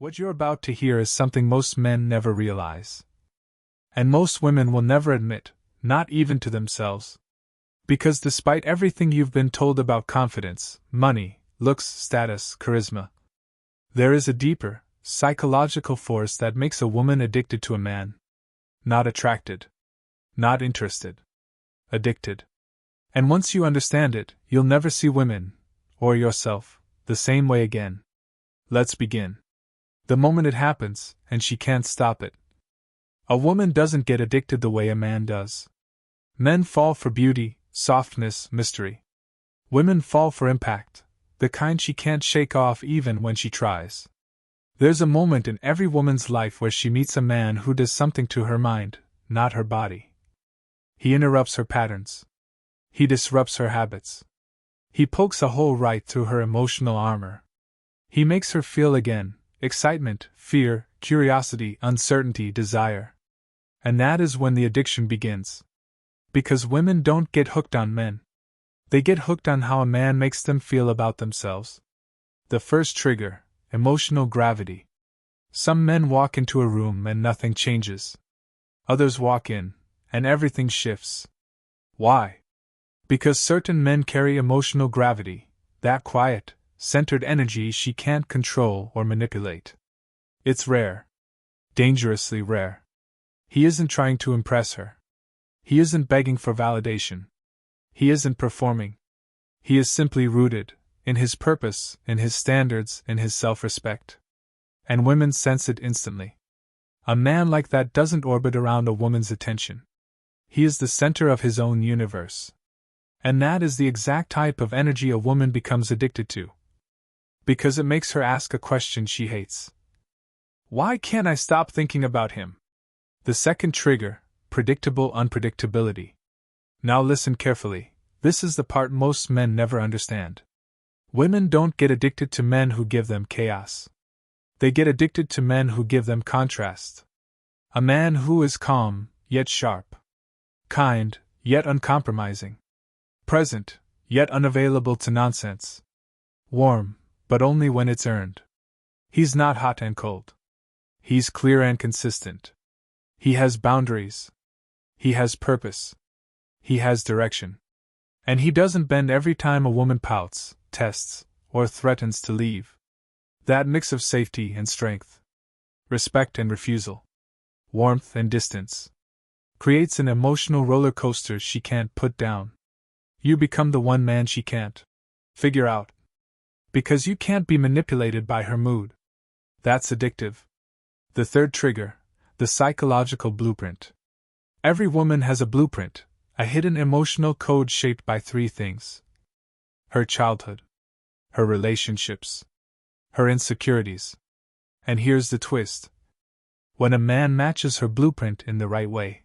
What you're about to hear is something most men never realize. And most women will never admit, not even to themselves. Because despite everything you've been told about confidence, money, looks, status, charisma, there is a deeper, psychological force that makes a woman addicted to a man. Not attracted. Not interested. Addicted. And once you understand it, you'll never see women, or yourself, the same way again. Let's begin. The moment it happens, and she can't stop it. A woman doesn't get addicted the way a man does. Men fall for beauty, softness, mystery. Women fall for impact, the kind she can't shake off even when she tries. There's a moment in every woman's life where she meets a man who does something to her mind, not her body. He interrupts her patterns. He disrupts her habits. He pokes a hole right through her emotional armor. He makes her feel again, excitement, fear, curiosity, uncertainty, desire. And that is when the addiction begins. Because women don't get hooked on men. They get hooked on how a man makes them feel about themselves. The first trigger, emotional gravity. Some men walk into a room and nothing changes. Others walk in, and everything shifts. Why? Because certain men carry emotional gravity, that quiet, centered energy she can't control or manipulate. It's rare. Dangerously rare. He isn't trying to impress her. He isn't begging for validation. He isn't performing. He is simply rooted, in his purpose, in his standards, in his self-respect. And women sense it instantly. A man like that doesn't orbit around a woman's attention. He is the center of his own universe. And that is the exact type of energy a woman becomes addicted to. Because it makes her ask a question she hates. Why can't I stop thinking about him? The second trigger, predictable unpredictability. Now listen carefully, this is the part most men never understand. Women don't get addicted to men who give them chaos. They get addicted to men who give them contrast. A man who is calm, yet sharp. Kind, yet uncompromising. Present, yet unavailable to nonsense. Warm, but only when it's earned. He's not hot and cold. He's clear and consistent. He has boundaries. He has purpose. He has direction. And he doesn't bend every time a woman pouts, tests, or threatens to leave. That mix of safety and strength, respect and refusal, warmth and distance, creates an emotional roller coaster she can't put down. You become the one man she can't figure out. Because you can't be manipulated by her mood. That's addictive. The third trigger, the psychological blueprint. Every woman has a blueprint, a hidden emotional code shaped by three things. Her childhood. Her relationships. Her insecurities. And here's the twist. When a man matches her blueprint in the right way.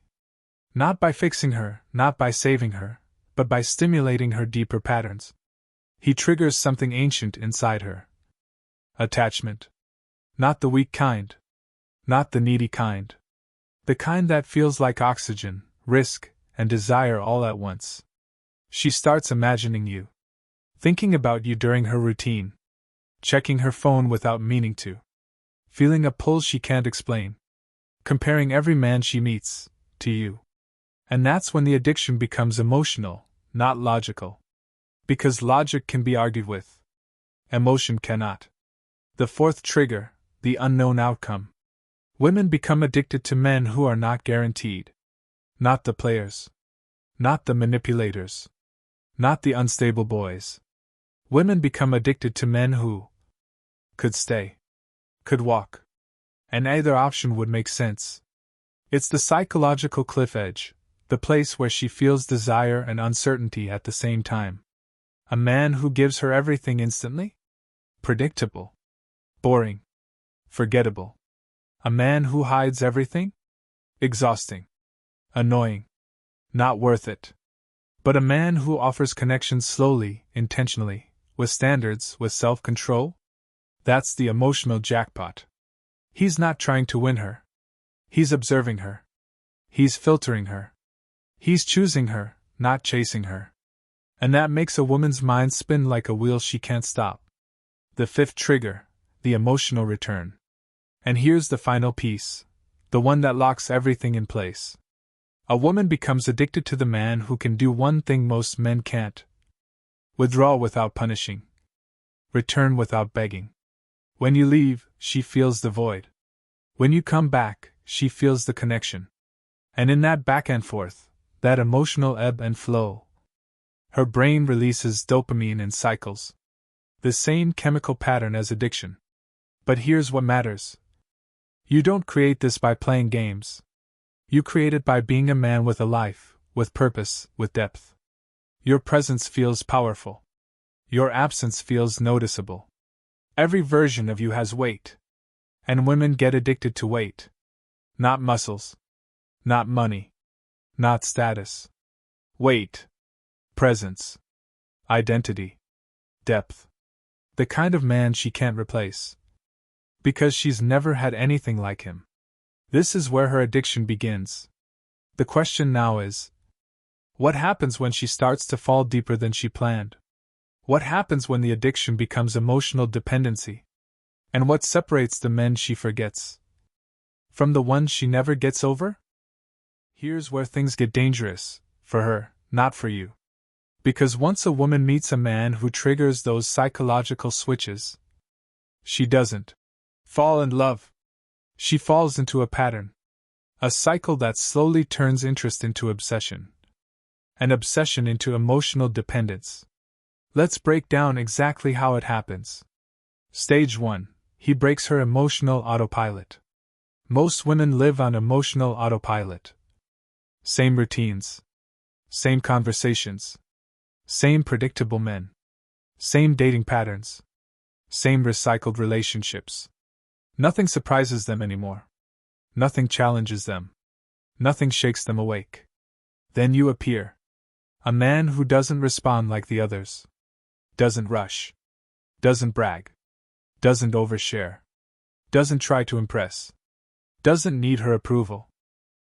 Not by fixing her, not by saving her, but by stimulating her deeper patterns. He triggers something ancient inside her. Attachment. Not the weak kind. Not the needy kind. The kind that feels like oxygen, risk, and desire all at once. She starts imagining you. Thinking about you during her routine. Checking her phone without meaning to. Feeling a pull she can't explain. Comparing every man she meets to you. And that's when the addiction becomes emotional, not logical. Because logic can be argued with. Emotion cannot. The fourth trigger, the unknown outcome. Women become addicted to men who are not guaranteed. Not the players. Not the manipulators. Not the unstable boys. Women become addicted to men who could stay. Could walk. And either option would make sense. It's the psychological cliff edge, the place where she feels desire and uncertainty at the same time. A man who gives her everything instantly? Predictable. Boring. Forgettable. A man who hides everything? Exhausting. Annoying. Not worth it. But a man who offers connections slowly, intentionally, with standards, with self-control? That's the emotional jackpot. He's not trying to win her. He's observing her. He's filtering her. He's choosing her, not chasing her. And that makes a woman's mind spin like a wheel she can't stop. The fifth trigger, the emotional return. And here's the final piece, the one that locks everything in place. A woman becomes addicted to the man who can do one thing most men can't: withdraw without punishing, return without begging. When you leave, she feels the void. When you come back, she feels the connection. And in that back and forth, that emotional ebb and flow, her brain releases dopamine in cycles. The same chemical pattern as addiction. But here's what matters. You don't create this by playing games. You create it by being a man with a life, with purpose, with depth. Your presence feels powerful. Your absence feels noticeable. Every version of you has weight. And women get addicted to weight. Not muscles. Not money. Not status. Weight. Presence. Identity. Depth. The kind of man she can't replace. Because she's never had anything like him. This is where her addiction begins. The question now is, what happens when she starts to fall deeper than she planned? What happens when the addiction becomes emotional dependency? And what separates the men she forgets from the ones she never gets over? Here's where things get dangerous, for her, not for you. Because once a woman meets a man who triggers those psychological switches, she doesn't fall in love. She falls into a pattern. A cycle that slowly turns interest into obsession. And obsession into emotional dependence. Let's break down exactly how it happens. Stage 1. He breaks her emotional autopilot. Most women live on emotional autopilot. Same routines. Same conversations. Same predictable men. Same dating patterns. Same recycled relationships. Nothing surprises them anymore. Nothing challenges them. Nothing shakes them awake. Then you appear. A man who doesn't respond like the others. Doesn't rush. Doesn't brag. Doesn't overshare. Doesn't try to impress. Doesn't need her approval.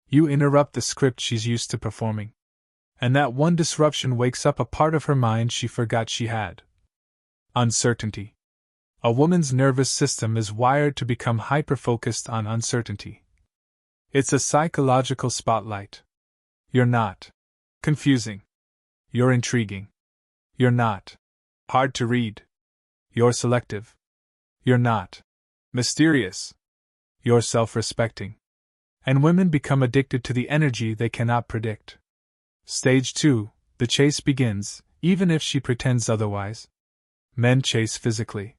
You interrupt the script she's used to performing. And that one disruption wakes up a part of her mind she forgot she had. Uncertainty. A woman's nervous system is wired to become hyper-focused on uncertainty. It's a psychological spotlight. You're not confusing. You're intriguing. You're not hard to read. You're selective. You're not mysterious. You're self-respecting. And women become addicted to the energy they cannot predict. Stage 2, the chase begins, even if she pretends otherwise. Men chase physically.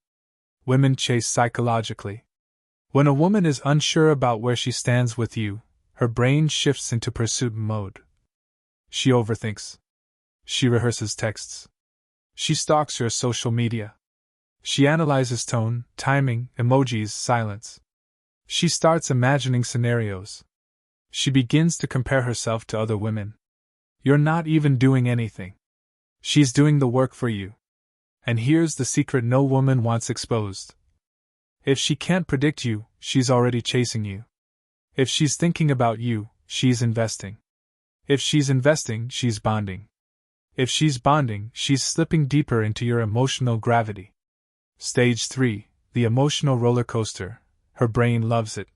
Women chase psychologically. When a woman is unsure about where she stands with you, her brain shifts into pursuit mode. She overthinks. She rehearses texts. She stalks your social media. She analyzes tone, timing, emojis, silence. She starts imagining scenarios. She begins to compare herself to other women. You're not even doing anything. She's doing the work for you. And here's the secret no woman wants exposed. If she can't predict you, she's already chasing you. If she's thinking about you, she's investing. If she's investing, she's bonding. If she's bonding, she's slipping deeper into your emotional gravity. Stage 3, the emotional roller coaster. Her brain loves it.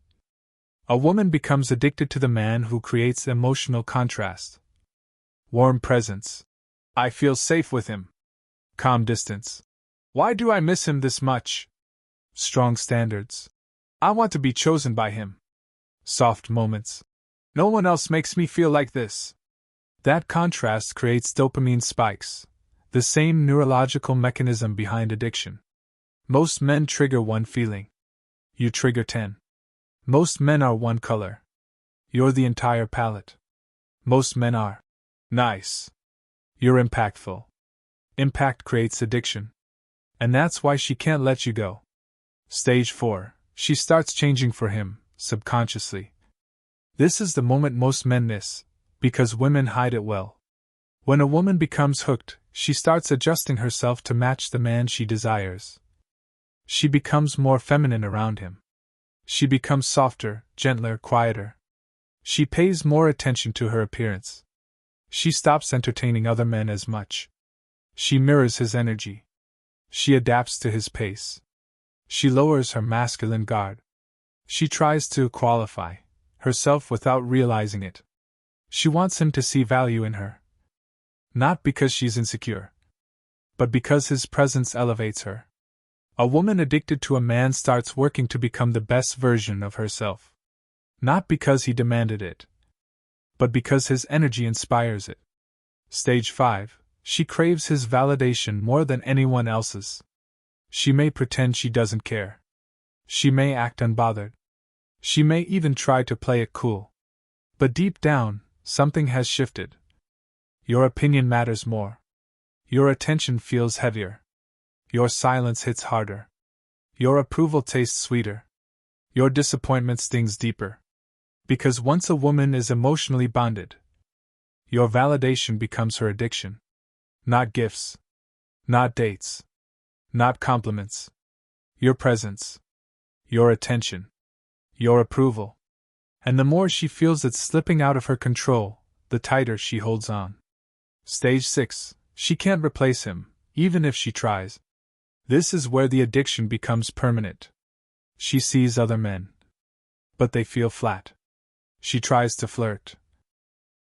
A woman becomes addicted to the man who creates emotional contrast. Warm presence. I feel safe with him. Calm distance. Why do I miss him this much? Strong standards. I want to be chosen by him. Soft moments. No one else makes me feel like this. That contrast creates dopamine spikes, the same neurological mechanism behind addiction. Most men trigger one feeling. You trigger 10. Most men are one color. You're the entire palette. Most men are nice. You're impactful. Impact creates addiction. And that's why she can't let you go. Stage 4. She starts changing for him, subconsciously. This is the moment most men miss, because women hide it well. When a woman becomes hooked, she starts adjusting herself to match the man she desires. She becomes more feminine around him. She becomes softer, gentler, quieter. She pays more attention to her appearance. She stops entertaining other men as much. She mirrors his energy. She adapts to his pace. She lowers her masculine guard. She tries to qualify herself without realizing it. She wants him to see value in her. Not because she's insecure, but because his presence elevates her. A woman addicted to a man starts working to become the best version of herself. Not because he demanded it, but because his energy inspires it. Stage 5. She craves his validation more than anyone else's. She may pretend she doesn't care. She may act unbothered. She may even try to play it cool. But deep down, something has shifted. Your opinion matters more. Your attention feels heavier. Your silence hits harder. Your approval tastes sweeter. Your disappointment stings deeper. Because once a woman is emotionally bonded, your validation becomes her addiction. Not gifts. Not dates. Not compliments. Your presence. Your attention. Your approval. And the more she feels it slipping out of her control, the tighter she holds on. Stage 6. She can't replace him, even if she tries. This is where the addiction becomes permanent. She sees other men, but they feel flat. She tries to flirt,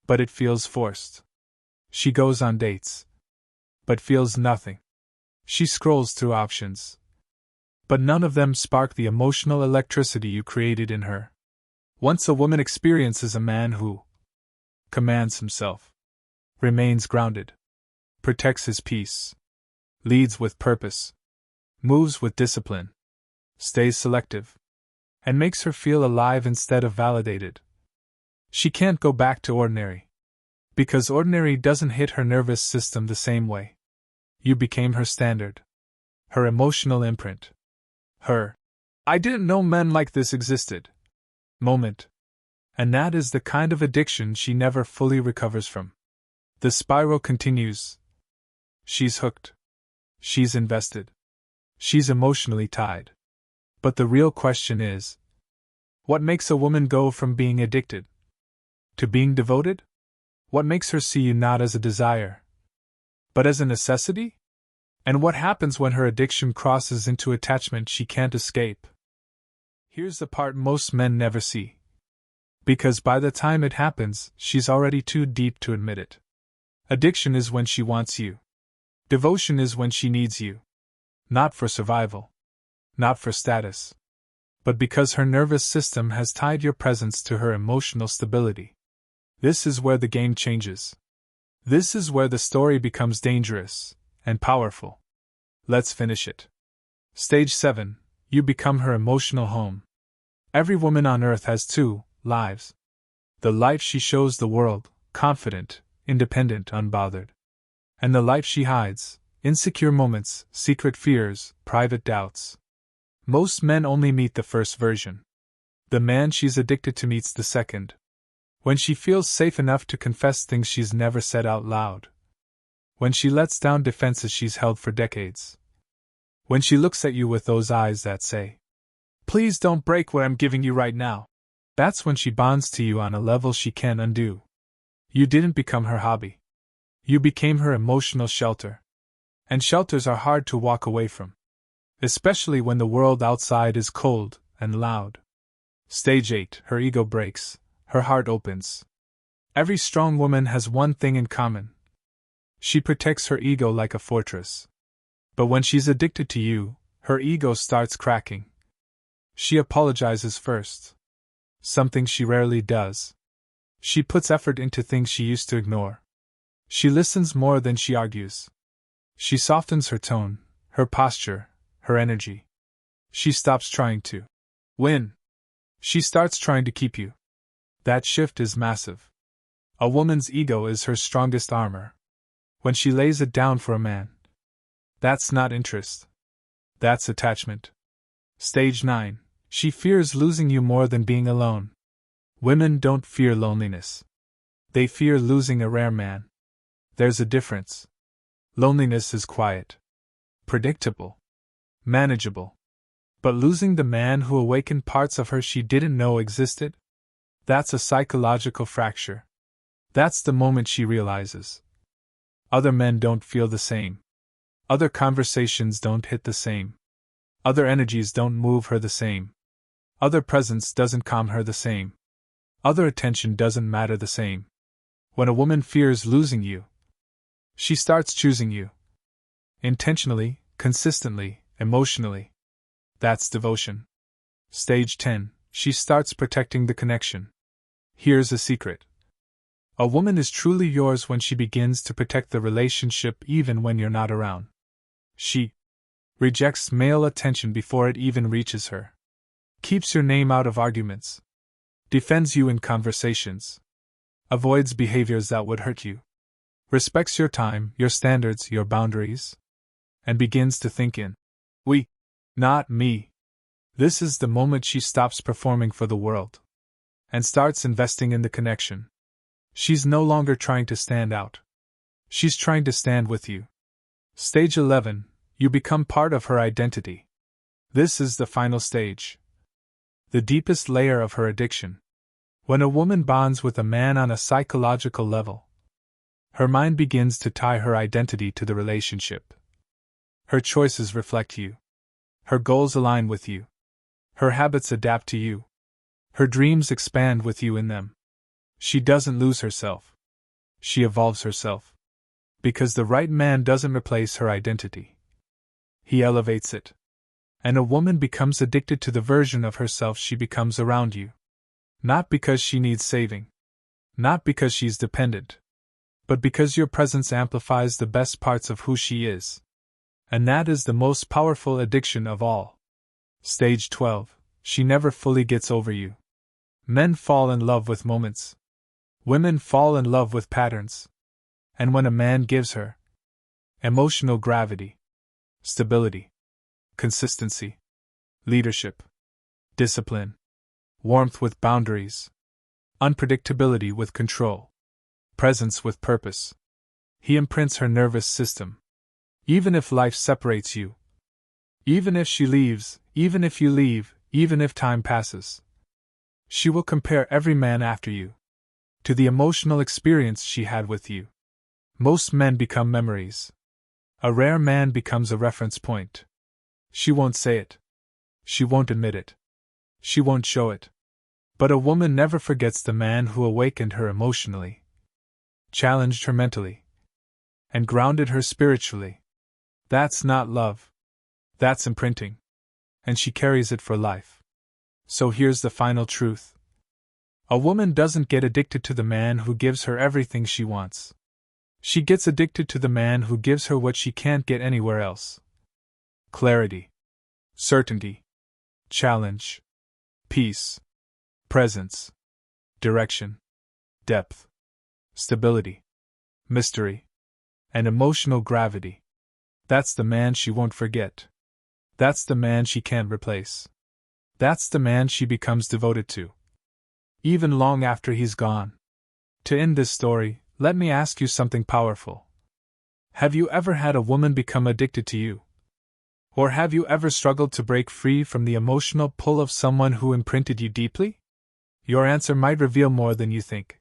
but it feels forced. She goes on dates, but feels nothing. She scrolls through options, but none of them spark the emotional electricity you created in her. Once a woman experiences a man who commands himself, remains grounded, protects his peace, leads with purpose, moves with discipline, stays selective, and makes her feel alive instead of validated, she can't go back to ordinary. Because ordinary doesn't hit her nervous system the same way. You became her standard, her emotional imprint, her "I didn't know men like this existed" moment. And that is the kind of addiction she never fully recovers from. The spiral continues. She's hooked. She's invested. She's emotionally tied. But the real question is, what makes a woman go from being addicted to being devoted? What makes her see you not as a desire, but as a necessity? And what happens when her addiction crosses into attachment she can't escape? Here's the part most men never see. Because by the time it happens, she's already too deep to admit it. Addiction is when she wants you. Devotion is when she needs you. Not for survival. Not for status. But because her nervous system has tied your presence to her emotional stability. This is where the game changes. This is where the story becomes dangerous and powerful. Let's finish it. Stage 7. You become her emotional home. Every woman on earth has two lives. The life she shows the world, confident, independent, unbothered. And the life she hides, insecure moments, secret fears, private doubts. Most men only meet the first version. The man she's addicted to meets the second. When she feels safe enough to confess things she's never said out loud. When she lets down defenses she's held for decades. When she looks at you with those eyes that say, "Please don't break what I'm giving you right now." That's when she bonds to you on a level she can't undo. You didn't become her hobby. You became her emotional shelter. And shelters are hard to walk away from. Especially when the world outside is cold and loud. Stage 8. Her ego breaks. Her heart opens. Every strong woman has one thing in common. She protects her ego like a fortress. But when she's addicted to you, her ego starts cracking. She apologizes first. Something she rarely does. She puts effort into things she used to ignore. She listens more than she argues. She softens her tone, her posture, her energy. She stops trying to win. She starts trying to keep you. That shift is massive. A woman's ego is her strongest armor. When she lays it down for a man, that's not interest. That's attachment. Stage 9. She fears losing you more than being alone. Women don't fear loneliness. They fear losing a rare man. There's a difference. Loneliness is quiet, predictable, manageable. But losing the man who awakened parts of her she didn't know existed? That's a psychological fracture. That's the moment she realizes. Other men don't feel the same. Other conversations don't hit the same. Other energies don't move her the same. Other presence doesn't calm her the same. Other attention doesn't matter the same. When a woman fears losing you, she starts choosing you. Intentionally, consistently, emotionally. That's devotion. Stage 10. She starts protecting the connection. Here's a secret. A woman is truly yours when she begins to protect the relationship even when you're not around. She rejects male attention before it even reaches her. Keeps your name out of arguments. Defends you in conversations. Avoids behaviors that would hurt you. Respects your time, your standards, your boundaries. And begins to think in we, not me. This is the moment she stops performing for the world and starts investing in the connection. She's no longer trying to stand out. She's trying to stand with you. Stage 11. You become part of her identity. This is the final stage. The deepest layer of her addiction. When a woman bonds with a man on a psychological level, her mind begins to tie her identity to the relationship. Her choices reflect you. Her goals align with you. Her habits adapt to you. Her dreams expand with you in them. She doesn't lose herself. She evolves herself. Because the right man doesn't replace her identity. He elevates it. And a woman becomes addicted to the version of herself she becomes around you. Not because she needs saving. Not because she's dependent. But because your presence amplifies the best parts of who she is. And that is the most powerful addiction of all. Stage 12. She never fully gets over you. Men fall in love with moments. Women fall in love with patterns. And when a man gives her emotional gravity, stability, consistency, leadership, discipline, warmth with boundaries, unpredictability with control, presence with purpose, he imprints her nervous system. Even if life separates you, even if she leaves, even if you leave, even if time passes, she will compare every man after you to the emotional experience she had with you. Most men become memories. A rare man becomes a reference point. She won't say it. She won't admit it. She won't show it. But a woman never forgets the man who awakened her emotionally, challenged her mentally, and grounded her spiritually. That's not love. That's imprinting. And she carries it for life. So here's the final truth. A woman doesn't get addicted to the man who gives her everything she wants. She gets addicted to the man who gives her what she can't get anywhere else. Clarity, certainty, challenge, peace, presence, direction, depth, stability, mystery, and emotional gravity. That's the man she won't forget. That's the man she can't replace. That's the man she becomes devoted to, even long after he's gone. To end this story, let me ask you something powerful. Have you ever had a woman become addicted to you? Or have you ever struggled to break free from the emotional pull of someone who imprinted you deeply? Your answer might reveal more than you think.